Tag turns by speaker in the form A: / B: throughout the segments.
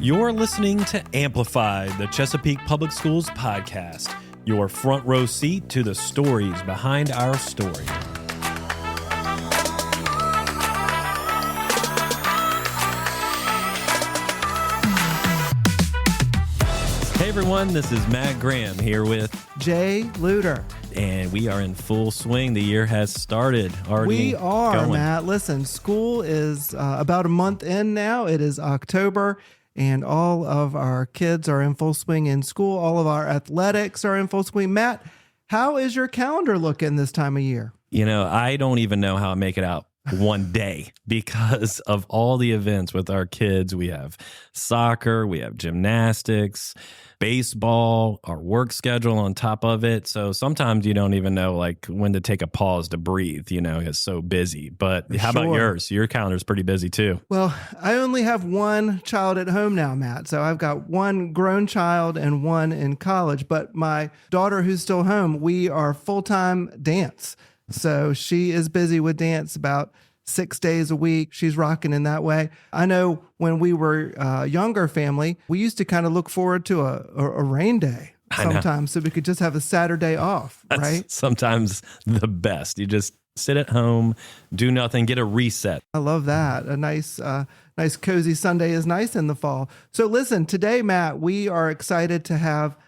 A: You're listening to Amplified, the Chesapeake Public Schools podcast, your front row seat to the stories behind our story. Hey everyone, this is Matt Graham here with
B: Jay Luter.
A: And we are in full swing. The year has started already.
B: We are,
A: going.
B: Matt. Listen, school is about a month in now. It is October, and all of our kids are in full swing in school. All of our athletics are in full swing. Matt, how is your calendar looking this time of year?
A: You know, I don't even know how I make it out one day because of all the events with our kids. We have soccer, we have gymnastics, baseball, our work schedule on top of it. So sometimes you don't even know like when to take a pause to breathe, you know, it's so busy. But how about yours? Your calendar's pretty busy too.
B: Well, I only have one child at home now, Matt. So I've got one grown child and one in college. But my daughter who's still home, we are full-time dance. So she is busy with dance about 6 days a week. She's rocking in that way. I know when we were a younger family, we used to kind of look forward to a rain day sometimes so we could just have a Saturday off,
A: That's
B: right?
A: sometimes the best. You just sit at home, do nothing, get a reset.
B: I love that. A nice cozy Sunday is nice in the fall. So listen, today, Matt, we are excited to have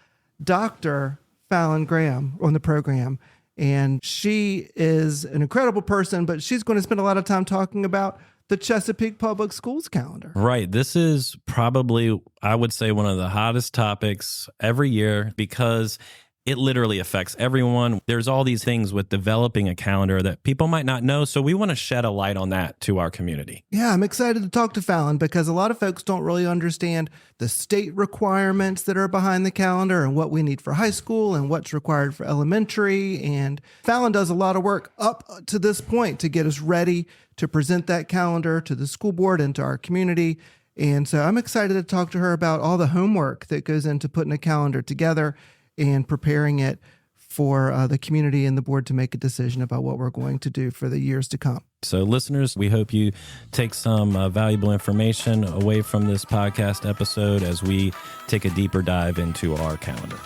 B: Dr. Fallon Graham on the program. And she is an incredible person, but she's going to spend a lot of time talking about the Chesapeake Public Schools calendar.
A: Right. This is probably, I would say, one of the hottest topics every year because it literally affects everyone. There's all these things with developing a calendar that people might not know. So we want to shed a light on that to our community.
B: Yeah, I'm excited to talk to Fallon because a lot of folks don't really understand the state requirements that are behind the calendar and what we need for high school and what's required for elementary. And Fallon does a lot of work up to this point to get us ready to present that calendar to the school board and to our community. And so I'm excited to talk to her about all the homework that goes into putting a calendar together and preparing it for the community and the board to make a decision about what we're going to do for the years to come.
A: So listeners, we hope you take some valuable information away from this podcast episode as we take a deeper dive into our calendar.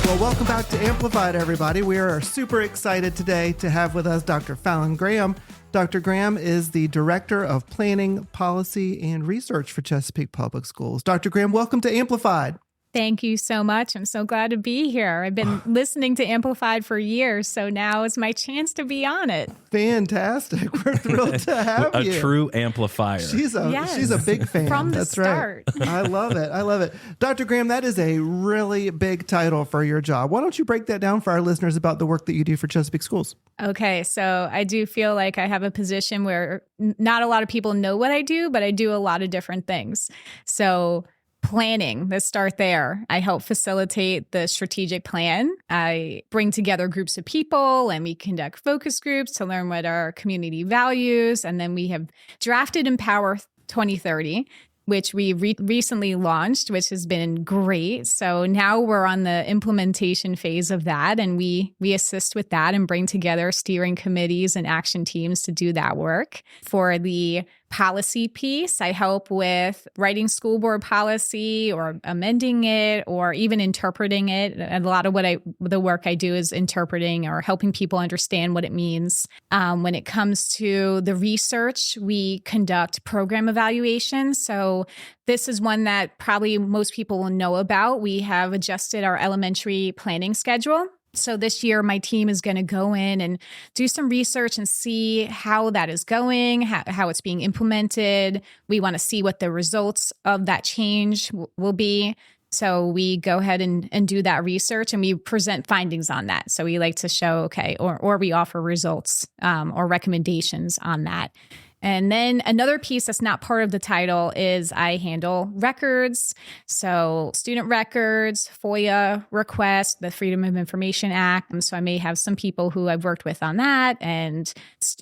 B: Well, welcome back to Amplified, everybody. We are super excited today to have with us Dr. Fallon Graham. Dr. Graham is the Director of Planning, Policy, and Research for Chesapeake Public Schools. Dr. Graham, welcome to Amplified.
C: Thank you so much. I'm so glad to be here. I've been listening to Amplified for years, so now is my chance to be on it.
B: Fantastic. We're thrilled to have you.
A: A true amplifier.
B: She's a big fan.
C: From the
B: That's
C: start.
B: Right. I love it. I love it. Dr. Graham, that is a really big title for your job. Why don't you break that down for our listeners about the work that you do for Chesapeake Schools?
C: Okay, so I do feel like I have a position where not a lot of people know what I do, but I do a lot of different things. So planning, let's start there. I help facilitate the strategic plan. I bring together groups of people and we conduct focus groups to learn what our community values. And then we have drafted Empower 2030, which we recently launched, which has been great. So now we're on the implementation phase of that, and we assist with that and bring together steering committees and action teams to do that work. For the policy piece, I help with writing school board policy or amending it or even interpreting it. A lot of the work I do is interpreting or helping people understand what it means. When it comes to the research, we conduct program evaluations. So this is one that probably most people will know about. We have adjusted our elementary planning schedule. So this year, my team is going to go in and do some research and see how that is going, how it's being implemented. We want to see what the results of that change will be. So we go ahead and do that research and we present findings on that. So we like to show, okay, or we offer results or recommendations on that. And then another piece that's not part of the title is I handle records. So student records, FOIA requests, the Freedom of Information Act. So I may have some people who I've worked with on that, and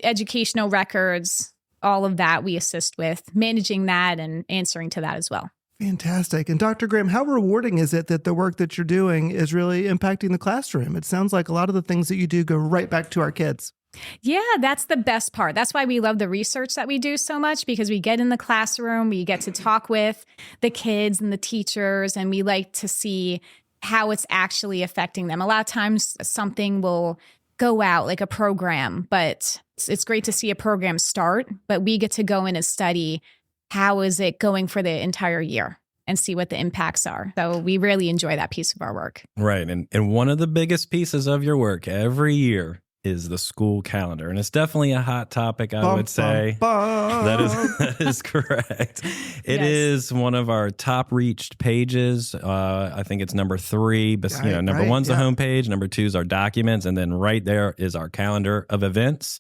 C: educational records, all of that we assist with managing that and answering to that as well.
B: Fantastic. And Dr. Graham, how rewarding is it that the work that you're doing is really impacting the classroom? It sounds like a lot of the things that you do go right back to our kids.
C: Yeah, that's the best part. That's why we love the research that we do so much, because we get in the classroom, we get to talk with the kids and the teachers, and we like to see how it's actually affecting them. A lot of times something will go out, like a program, but it's great to see a program start, but we get to go in and study how is it going for the entire year and see what the impacts are. So we really enjoy that piece of our work.
A: Right. And one of the biggest pieces of your work every year is the school calendar. And it's definitely a hot topic, I would say. That is correct. It is one of our top reached pages. I think it's number 3. But, number 1's the homepage, number 2 is our documents, and then right there is our calendar of events.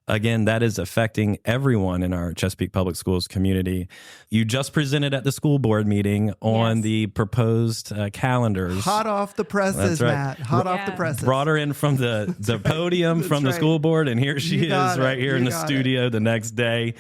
A: Again, that is affecting everyone in our Chesapeake Public Schools community. You just presented at the school board meeting on the proposed calendars.
B: Hot off the presses, Matt. Hot off the presses.
A: Brought her in from the podium from the school board, and here she is right here in the studio the next day.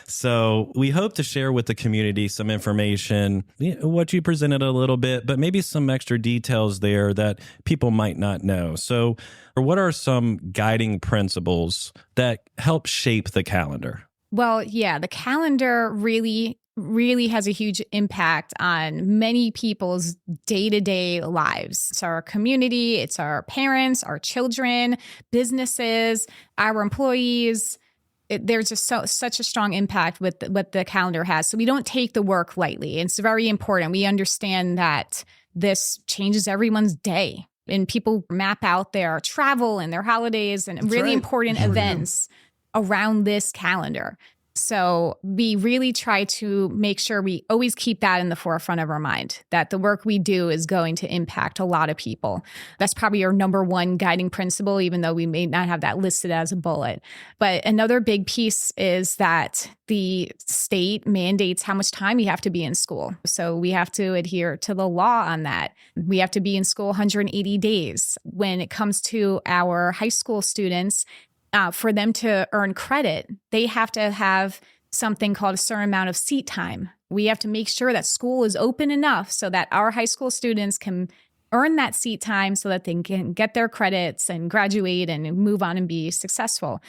A: So we hope to share with the community some information, what you presented a little bit, but maybe some extra details there that people might not know. So what are some guiding principles that help shape the calendar?
C: Well, yeah, the calendar really has a huge impact on many people's day-to-day lives. It's our community, it's our parents, our children, businesses, our employees. There's just such a strong impact with what the calendar has. So we don't take the work lightly. It's very important. We understand that this changes everyone's day, and people map out their travel and their holidays and really important events around this calendar. So we really try to make sure we always keep that in the forefront of our mind, that the work we do is going to impact a lot of people. That's probably our number 1 guiding principle, even though we may not have that listed as a bullet. But another big piece is that the state mandates how much time we have to be in school. So we have to adhere to the law on that. We have to be in school 180 days. When it comes to our high school students, for them to earn credit, they have to have something called a certain amount of seat time. We have to make sure that school is open enough so that our high school students can earn that seat time so that they can get their credits and graduate and move on and be successful.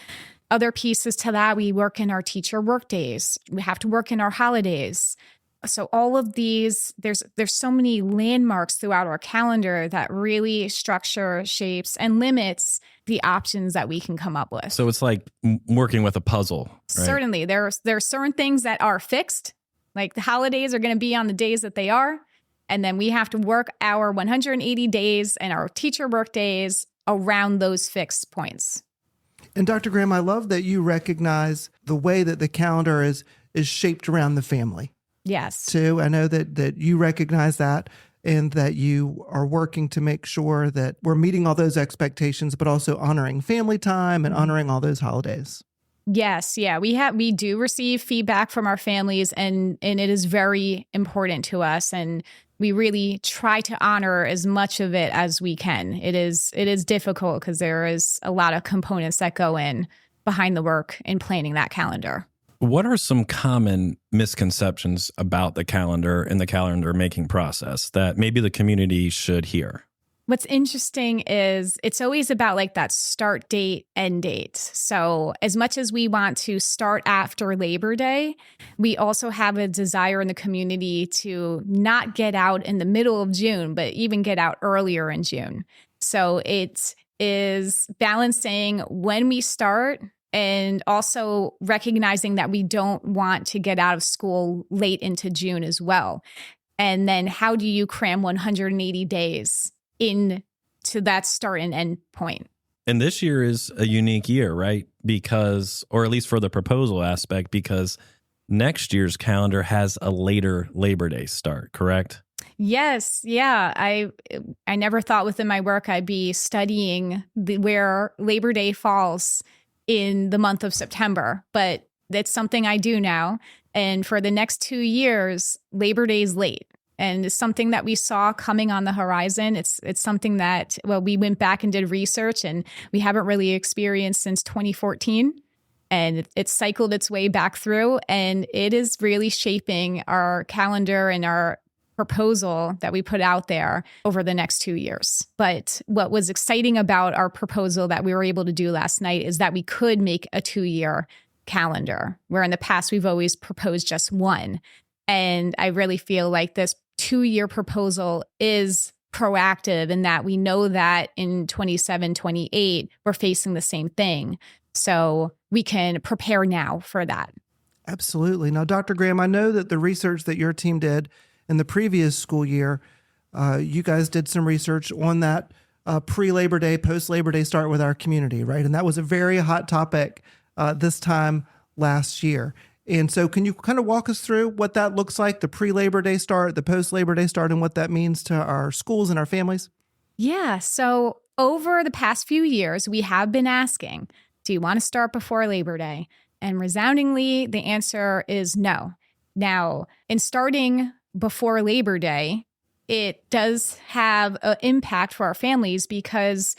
C: Other pieces to that, we work in our teacher work days. We have to work in our holidays. So all of these, there's so many landmarks throughout our calendar that really structure, shapes, and limits the options that we can come up with.
A: So it's like working with a puzzle, right?
C: Certainly. There are certain things that are fixed, like the holidays are going to be on the days that they are. And then we have to work our 180 days and our teacher work days around those fixed points.
B: And Dr. Graham, I love that you recognize the way that the calendar is shaped around the family.
C: Yes.
B: Too. I know that you recognize that, and that you are working to make sure that we're meeting all those expectations, but also honoring family time and honoring all those holidays.
C: Yes. Yeah. We do receive feedback from our families, and it is very important to us. And we really try to honor as much of it as we can. It is difficult because there is a lot of components that go in behind the work in planning that calendar.
A: What are some common misconceptions about the calendar and the calendar making process that maybe the community should hear?
C: What's interesting is it's always about like that start date, end date. So as much as we want to start after Labor Day, we also have a desire in the community to not get out in the middle of June, but even get out earlier in June. So it is balancing when we start and also recognizing that we don't want to get out of school late into June as well. And then how do you cram 180 days into that start and end point?
A: And this year is a unique year, right? Because, or at least for the proposal aspect, because next year's calendar has a later Labor Day start, correct?
C: Yes. Yeah. I never thought within my work I'd be studying where Labor Day falls in the month of September, but that's something I do now. And for the next 2 years, Labor Day is late. And it's something that we saw coming on the horizon. It's something that, we went back and did research, and we haven't really experienced since 2014. And it's cycled its way back through, and it is really shaping our calendar and our proposal that we put out there over the next 2 years. But what was exciting about our proposal that we were able to do last night is that we could make a 2-year calendar, where in the past we've always proposed just one. And I really feel like this 2-year proposal is proactive in that we know that in 27, 28, we're facing the same thing. So we can prepare now for that.
B: Absolutely. Now, Dr. Graham, I know that the research that your team did in the previous school year, you guys did some research on that pre-Labor Day, post-Labor Day start with our community, right? And that was a very hot topic this time last year. And so can you kind of walk us through what that looks like, the pre-Labor Day start, the post-Labor Day start, and what that means to our schools and our families?
C: Yeah. So over the past few years, we have been asking, do you want to start before Labor Day? And resoundingly, the answer is no. Now, in starting before Labor Day, it does have an impact for our families because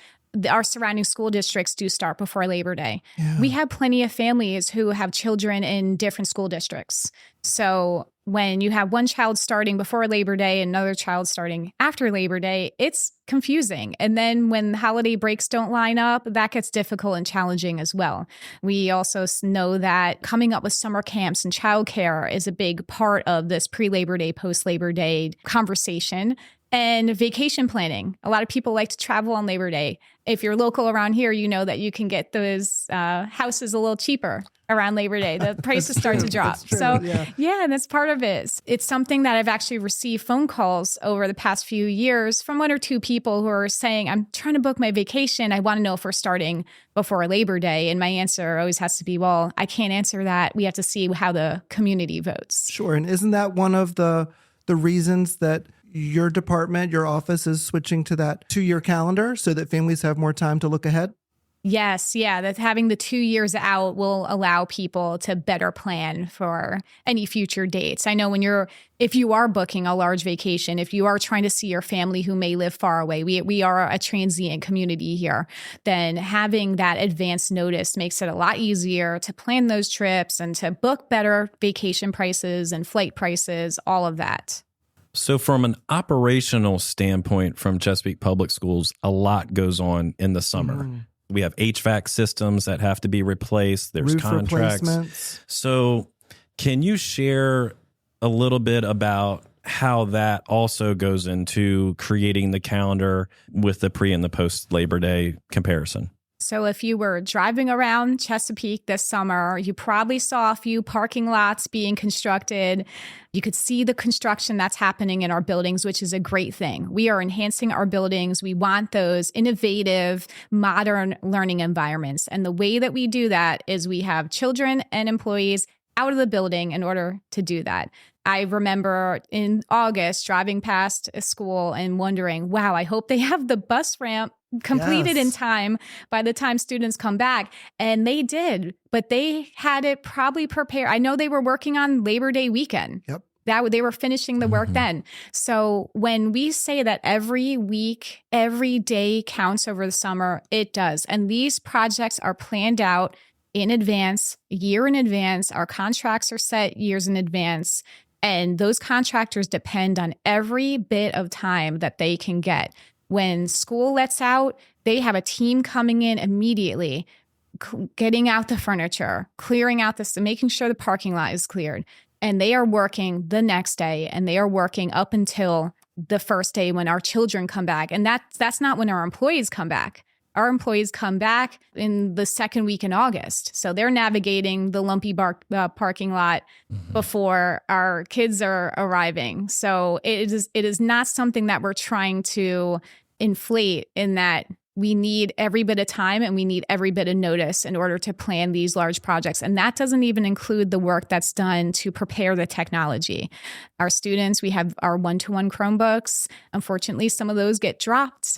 C: our surrounding school districts do start before Labor Day.
B: Yeah.
C: We have plenty of families who have children in different school districts. So when you have one child starting before Labor Day and another child starting after Labor Day, it's confusing. And then when the holiday breaks don't line up, that gets difficult and challenging as well. We also know that coming up with summer camps and childcare is a big part of this pre-Labor Day, post-Labor Day conversation. And vacation planning. A lot of people like to travel on Labor Day. If you're local around here, you know that you can get those houses a little cheaper around Labor Day. The prices start to drop. So yeah, and that's part of it. It's something that I've actually received phone calls over the past few years from 1 or 2 people who are saying, I'm trying to book my vacation. I want to know if we're starting before Labor Day. And my answer always has to be, well, I can't answer that. We have to see how the community votes.
B: Sure. And isn't that one of the reasons that your department, your office is switching to that 2-year calendar so that families have more time to look ahead?
C: Yes. Yeah. That having the 2 years out will allow people to better plan for any future dates. I know if you are booking a large vacation, if you are trying to see your family who may live far away, we are a transient community here, then having that advance notice makes it a lot easier to plan those trips and to book better vacation prices and flight prices, all of that.
A: So from an operational standpoint from Chesapeake Public Schools, a lot goes on in the summer. We have HVAC systems that have to be replaced. There's
B: Roof
A: contracts.
B: replacements.
A: So can you share a little bit about how that also goes into creating the calendar with the pre and the post Labor Day comparison?
C: So if you were driving around Chesapeake this summer, you probably saw a few parking lots being constructed. You could see the construction that's happening in our buildings, which is a great thing. We are enhancing our buildings. We want those innovative, modern learning environments. And the way that we do that is we have children and employees out of the building in order to do that. I remember in August driving past a school and wondering, wow, I hope they have the bus ramp completed in time by the time students come back. And they did, but they had it probably prepared. I know they were working on Labor Day weekend.
B: Yep.
C: They were finishing the work then. So when we say that every week, every day counts over the summer, it does. And these projects are planned out in advance, a year in advance. Our contracts are set years in advance. And those contractors depend on every bit of time that they can get. When school lets out, they have a team coming in immediately, getting out the furniture, clearing out making sure the parking lot is cleared. And they are working the next day, and they are working up until the first day when our children come back. And that's not when our employees come back. Our employees come back in the second week in August. So they're navigating the lumpy parking lot before our kids are arriving. So it is not something that we're trying to inflate, in that we need every bit of time and we need every bit of notice in order to plan these large projects. And that doesn't even include the work that's done to prepare the technology. Our students, we have our one-to-one Chromebooks. Unfortunately, some of those get dropped.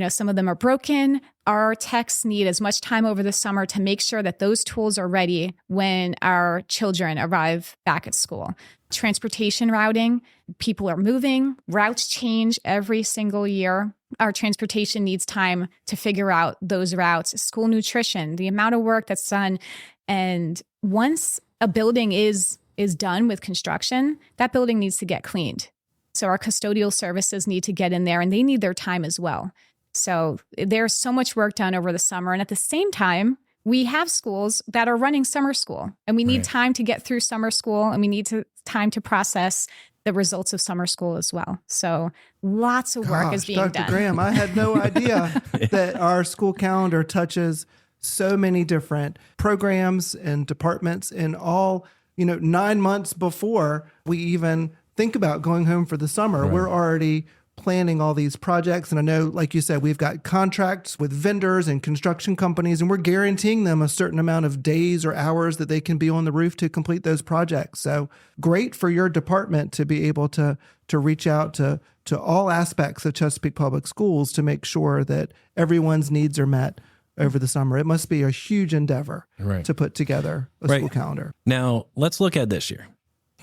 C: Some of them are broken. Our techs need as much time over the summer to make sure that those tools are ready when our children arrive back at school. Transportation routing, people are moving, routes change every single year. Our transportation needs time to figure out those routes. School nutrition, the amount of work that's done. And once a building is done with construction, that building needs to get cleaned. So our custodial services need to get in there and they need their time as well. So there's so much work done over the summer. And at the same time, we have schools that are running summer school and we need
A: Right.
C: time to get through summer school and we need time to process the results of summer school as well. So lots of work is being
B: Dr.
C: done.
B: Graham, I had no idea that our school calendar touches so many different programs and departments and all, 9 months before we even think about going home for the summer. We're already planning all these projects. And I know, like you said, we've got contracts with vendors and construction companies, and we're guaranteeing them a certain amount of days or hours that they can be on the roof to complete those projects. So great for your department to be able to reach out to all aspects of Chesapeake Public Schools to make sure that everyone's needs are met over the summer. It must be a huge endeavor
A: Right.
B: to put together a
A: Right.
B: school calendar.
A: Now, let's look at this year.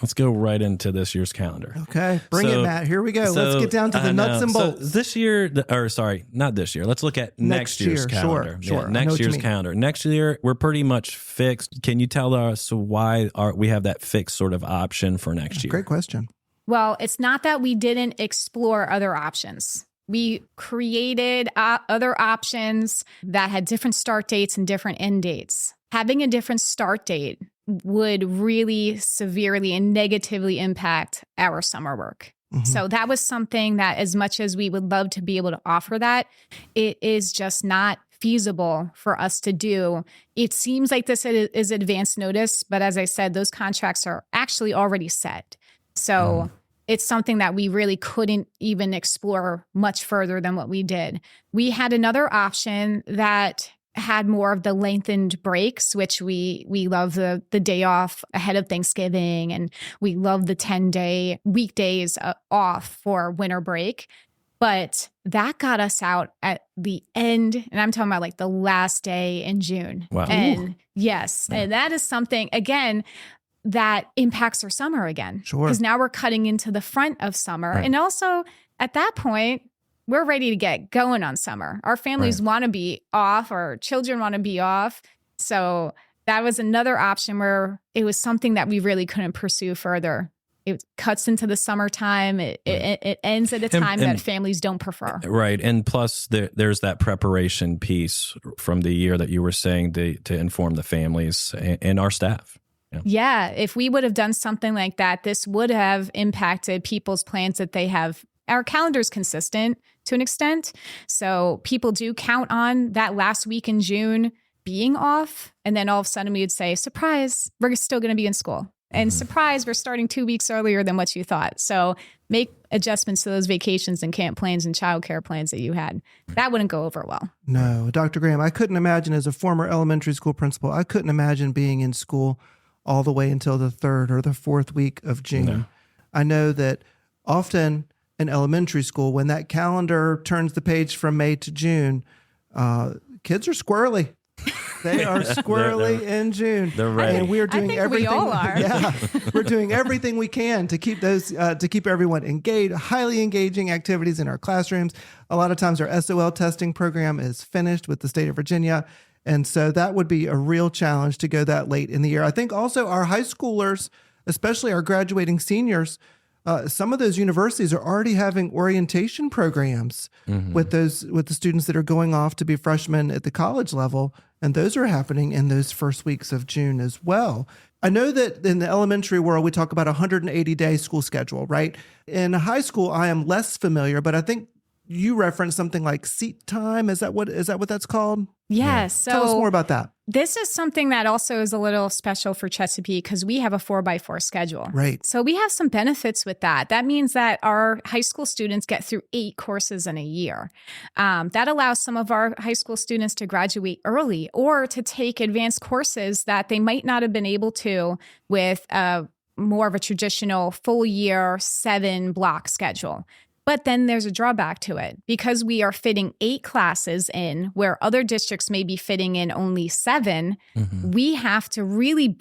A: Let's go right into this year's calendar.
B: Okay, bring it,
A: So-
B: Matt. Here we go.
A: So,
B: Let's get down to the
A: I
B: nuts
A: know.
B: and
A: So
B: bolts.
A: this year, not this year. Let's look at next year's
B: year.
A: calendar.
B: Sure. I know
A: Next
B: what you
A: year's
B: mean.
A: calendar. Next year, we're pretty much fixed. Can you tell us why we have that fixed sort of option for next year?
B: Great question.
C: Well, it's not that we didn't explore other options. We created other options that had different start dates and different end dates. Having a different start date would really severely and negatively impact our summer work.
B: Mhm.
C: So that was something that, as much as we would love to be able to offer that, it is just not feasible for us to do. It seems like this is advance notice, but as I said, those contracts are actually already set. So it's something that we really couldn't even explore much further than what we did. We had another option that had more of the lengthened breaks, which we love the day off ahead of Thanksgiving, and we love the 10-day weekdays off for winter break. But that got us out at the end, and I'm talking about like the last day in June.
A: Wow.
C: And yes, and that is something, again, that impacts our summer again.
B: Sure.
C: Because now we're cutting into the front of summer.
A: Right.
C: And also at that point, we're ready to get going on summer. Our families want to be off, our children want to be off. So that was another option where it was something that we really couldn't pursue further. It cuts into the summertime. It ends at a time that families don't prefer.
A: Right. And plus, there's that preparation piece from the year that you were saying to inform the families and our staff.
C: Yeah. If we would have done something like that, this would have impacted people's plans that they have. Our calendar's consistent to an extent. So people do count on that last week in June being off. And then all of a sudden we would say, surprise, we're still going to be in school. And surprise, we're starting 2 weeks earlier than what you thought. So make adjustments to those vacations and camp plans and childcare plans that you had. That wouldn't go over well.
B: No, Dr. Graham, I couldn't imagine, as a former elementary school principal, I couldn't imagine being in school all the way until the 3rd or the 4th week of June.
A: No.
B: I know that often in elementary school, when that calendar turns the page from May to June, kids are squirrely. They are squirrely in June.
A: They're ready.
B: And we are doing
C: think we
B: everything.
C: all are.
B: Yeah, we're doing everything we can to keep everyone engaged, highly engaging activities in our classrooms. A lot of times our SOL testing program is finished with the state of Virginia. And so that would be a real challenge to go that late in the year. I think also our high schoolers, especially our graduating seniors, some of those universities are already having orientation programs with the students that are going off to be freshmen at the college level, and those are happening in those first weeks of June as well. I know that in the elementary world we talk about a 180-day school schedule, right? In high school, I am less familiar, but I think you referenced something like seat time. Is that what that's called?
C: Yes. So
B: Tell us more about that.
C: this is something that also is a little special for Chesapeake because we have a 4x4 schedule.
B: Right.
C: So we have some benefits with that. That means that our high school students get through 8 courses in a year. That allows some of our high school students to graduate early or to take advanced courses that they might not have been able to with more of a traditional full year 7-block schedule. But then there's a drawback to it because we are fitting 8 classes in where other districts may be fitting in only 7. We have to really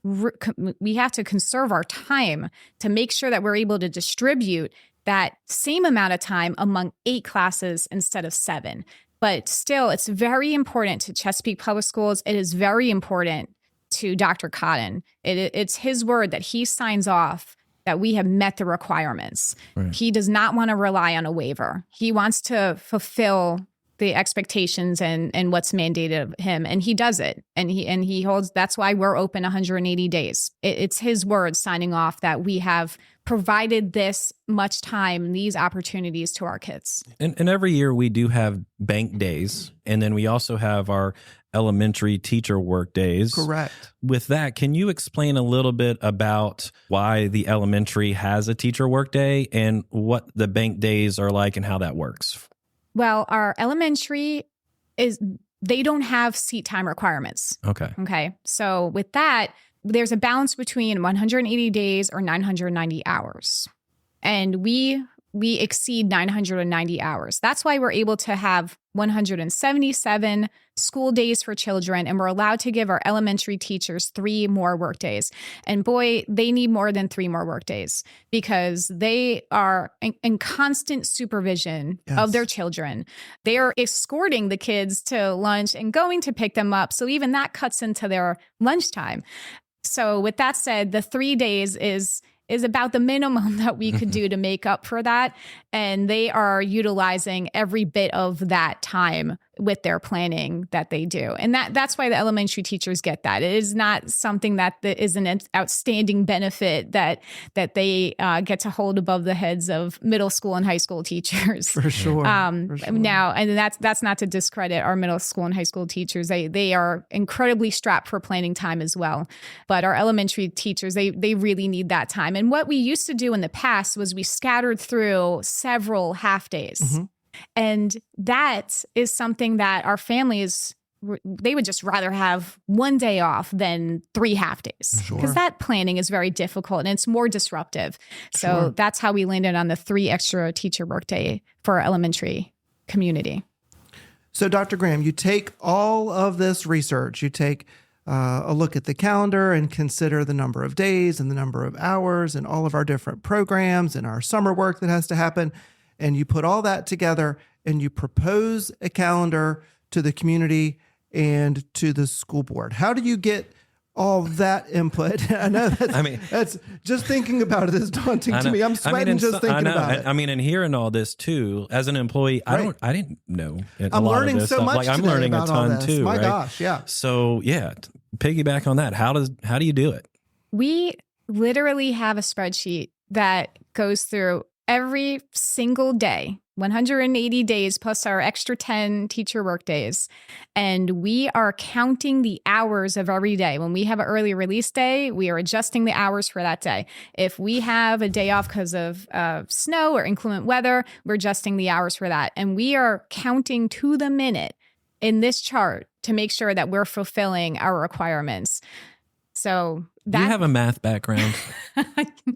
C: we have to conserve our time to make sure that we're able to distribute that same amount of time among 8 classes instead of 7. But still, it's very important to Chesapeake Public Schools. It is very important to Dr. Cotton. It's his word that he signs off that we have met the requirements.
A: Right.
C: He does not want to rely on a waiver. He wants to fulfill the expectations and what's mandated of him. And he does it. And he holds, that's why we're open 180 days. It's his words signing off that we have provided this much time, these opportunities to our kids.
A: And every year we do have bank days. And then we also have our elementary teacher work days.
B: Correct.
A: With that, can you explain a little bit about why the elementary has a teacher work day and what the bank days are like and how that works?
C: Well, our elementary they don't have seat time requirements.
A: Okay.
C: Okay. So with that, there's a balance between 180 days or 990 hours. And we exceed 990 hours. That's why we're able to have 177 school days for children, and we're allowed to give our elementary teachers 3 more work days. And boy, they need more than 3 more work days because they are in constant supervision of their children. They are escorting the kids to lunch and going to pick them up. So even that cuts into their lunchtime. So with that said, the 3 days is about the minimum that we could do to make up for that. And they are utilizing every bit of that time with their planning that they do. And that's why the elementary teachers get that. It is not something that is an outstanding benefit that they get to hold above the heads of middle school and high school teachers.
B: For sure.
C: Now, and that's not to discredit our middle school and high school teachers. They are incredibly strapped for planning time as well. But our elementary teachers, they really need that time. And what we used to do in the past was we scattered through several half days. Mm-hmm. And that is something that our families, they would just rather have 1 day off than 3 half days. Because that planning is very difficult and it's more disruptive. So that's how we landed on the 3 extra teacher workday for our elementary community.
B: So Dr. Graham, you take all of this research, you take a look at the calendar and consider the number of days and the number of hours and all of our different programs and our summer work that has to happen. And you put all that together and you propose a calendar to the community and to the school board. How do you get all that input? I know that's just thinking about it is daunting to me. I'm sweating just thinking about it.
A: I mean, and hearing all this too, as an employee, I didn't know.
B: I'm learning so much.
A: I'm learning a ton too.
B: My gosh, yeah.
A: So yeah, piggyback on that. How do you do it?
C: We literally have a spreadsheet that goes through every single day, 180 days plus our extra 10 teacher work days. And we are counting the hours of every day. When we have an early release day, we are adjusting the hours for that day. If we have a day off because of snow or inclement weather, we're adjusting the hours for that. And we are counting to the minute in this chart to make sure that we're fulfilling our requirements. So
A: do you have a math background?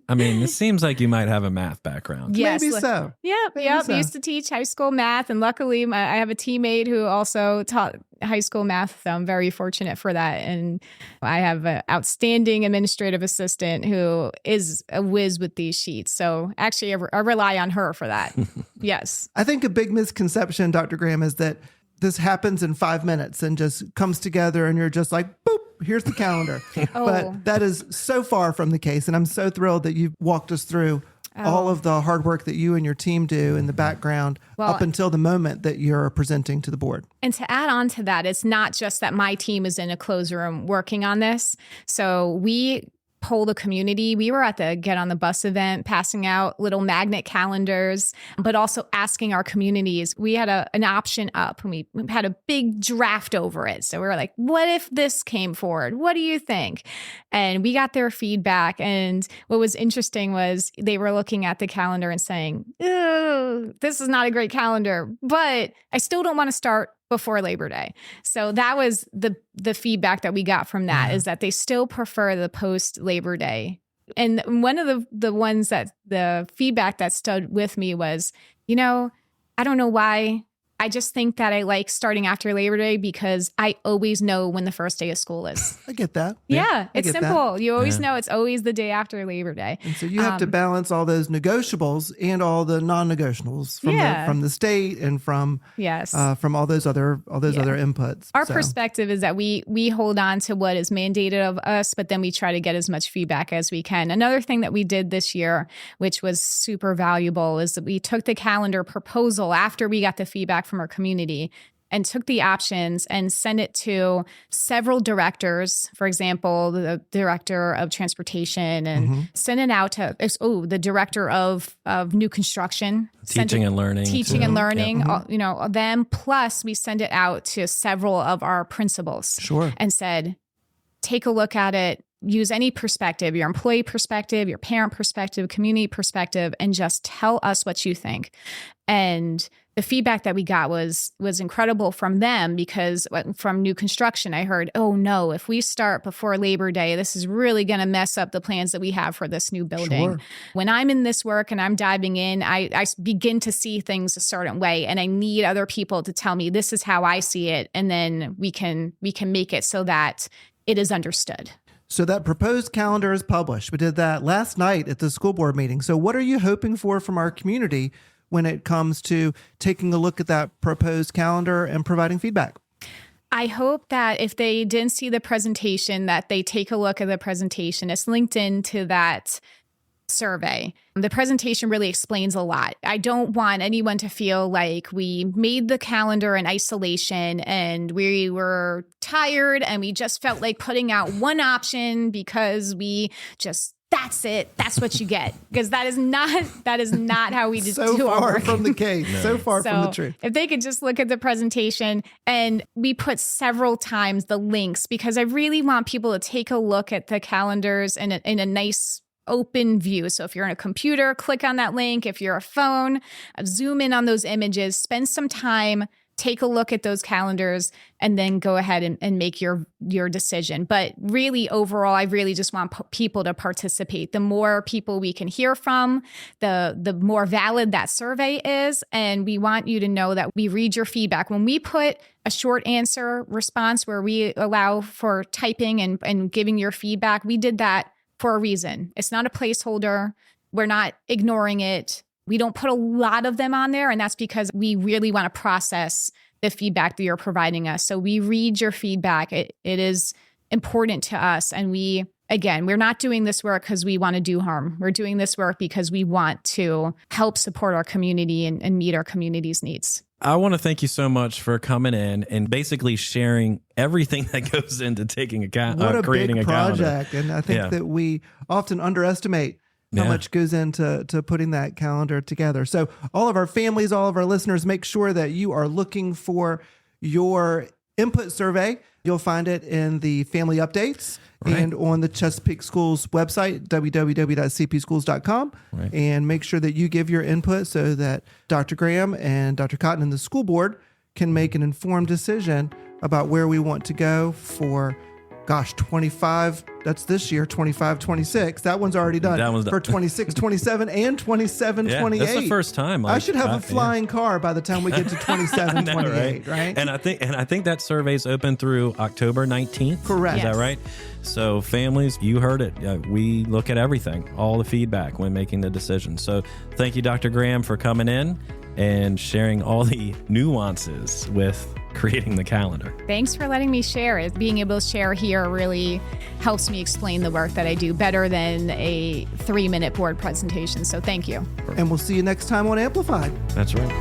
A: I mean, it seems like you might have a math background.
B: Yes. Maybe so.
C: Yep. I used to teach high school math. And luckily, I have a teammate who also taught high school math. So I'm very fortunate for that. And I have an outstanding administrative assistant who is a whiz with these sheets. So actually, I rely on her for that. Yes.
B: I think a big misconception, Dr. Graham, is that this happens in 5 minutes and just comes together and you're just like, boop, here's the calendar. But that is so far from the case. And I'm so thrilled that you've walked us through all of the hard work that you and your team do in the background up until the moment that you're presenting to the board.
C: And to add on to that, it's not just that my team is in a closed room working on this. So we poll the community. We were at the Get on the Bus event, passing out little magnet calendars, but also asking our communities. We had an option up and we had a big draft over it. So we were like, what if this came forward? What do you think? And we got their feedback. And what was interesting was they were looking at the calendar and saying, this is not a great calendar, but I still don't want to start before Labor Day. So that was the feedback that we got from that is that they still prefer the post Labor Day. And one of the ones that the feedback that stood with me was, I don't know why I just think that I like starting after Labor Day because I always know when the first day of school is.
B: I get that.
C: Yeah, it's
B: get that.
C: simple. You always know it's always the day after Labor Day.
B: And so you have to balance all those negotiables and all the non-negotiables from the state and from from all those other other inputs.
C: Our perspective is that we hold on to what is mandated of us, but then we try to get as much feedback as we can. Another thing that we did this year, which was super valuable, is that we took the calendar proposal after we got the feedback from our community and took the options and sent it to several directors, for example, the director of transportation, and sent it out to the director of new construction,
A: teaching and learning,
C: them. Plus, we send it out to several of our principals, and said, take a look at it. Use any perspective, your employee perspective, your parent perspective, community perspective, and just tell us what you think. And the feedback that we got was incredible from them, because from new construction, I heard, oh no, if we start before Labor Day, this is really going to mess up the plans that we have for this new building. Sure. When I'm in this work and I'm diving in, I begin to see things a certain way, and I need other people to tell me this is how I see it, and then we can make it so that it is understood.
B: So that proposed calendar is published. We did that last night at the school board meeting. So what are you hoping for from our community when it comes to taking a look at that proposed calendar and providing feedback?
C: I hope that if they didn't see the presentation, that they take a look at the presentation. It's linked into that survey. The presentation really explains a lot. I don't want anyone to feel like we made the calendar in isolation and we were tired and we just felt like putting out one option because that's it. That's what you get. Because that is not how we just do our work.
B: So far from the case. No. So far from the truth. If
C: they could just look at the presentation, and we put several times the links, because I really want people to take a look at the calendars in a nice open view. So if you're on a computer, click on that link. If you're a phone, zoom in on those images, spend some time, take a look at those calendars, and then go ahead and make your decision. But really, overall, I really just want people to participate. The more people we can hear from, the more valid that survey is. And we want you to know that we read your feedback. When we put a short answer response where we allow for typing and giving your feedback, we did that for a reason. It's not a placeholder. We're not ignoring it. We don't put a lot of them on there, and that's because we really want to process the feedback that you're providing us. So we read your feedback. It is important to us. And we're not doing this work because we want to do harm. We're doing this work because we want to help support our community and meet our community's needs.
A: I want to thank you so much for coming in and basically sharing everything that goes into creating a calendar.
B: What a big project. And I think that we often underestimate how much goes into putting that calendar together. So all of our families, all of our listeners, make sure that you are looking for your input survey. You'll find it in the family updates and on the Chesapeake Schools website, www.cpschools.com. Right. And make sure that you give your input so that Dr. Graham and Dr. Cotton and the school board can make an informed decision about where we want to go for 25, that's this year, 25, 26. That one's already done. That one's done. For 26, 27, and 27, 28.
A: That's the first time.
B: I should have a flying car by the time we get to 27, 28, right?
A: And I think that survey's open through October 19th.
B: Correct.
A: Is that right? So families, you heard it. We look at everything, all the feedback when making the decision. So thank you, Dr. Graham, for coming in and sharing all the nuances with creating the calendar.
C: Thanks for letting me share. Being able to share here really helps me explain the work that I do better than a 3-minute board presentation. So thank you.
B: And we'll see you next time on Amplified.
A: That's right.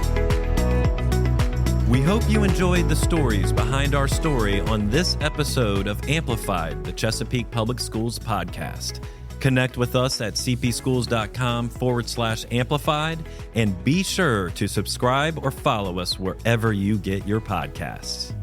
A: We hope you enjoyed the stories behind our story on this episode of Amplified, the Chesapeake Public Schools podcast. Connect with us at cpschools.com/amplified and be sure to subscribe or follow us wherever you get your podcasts.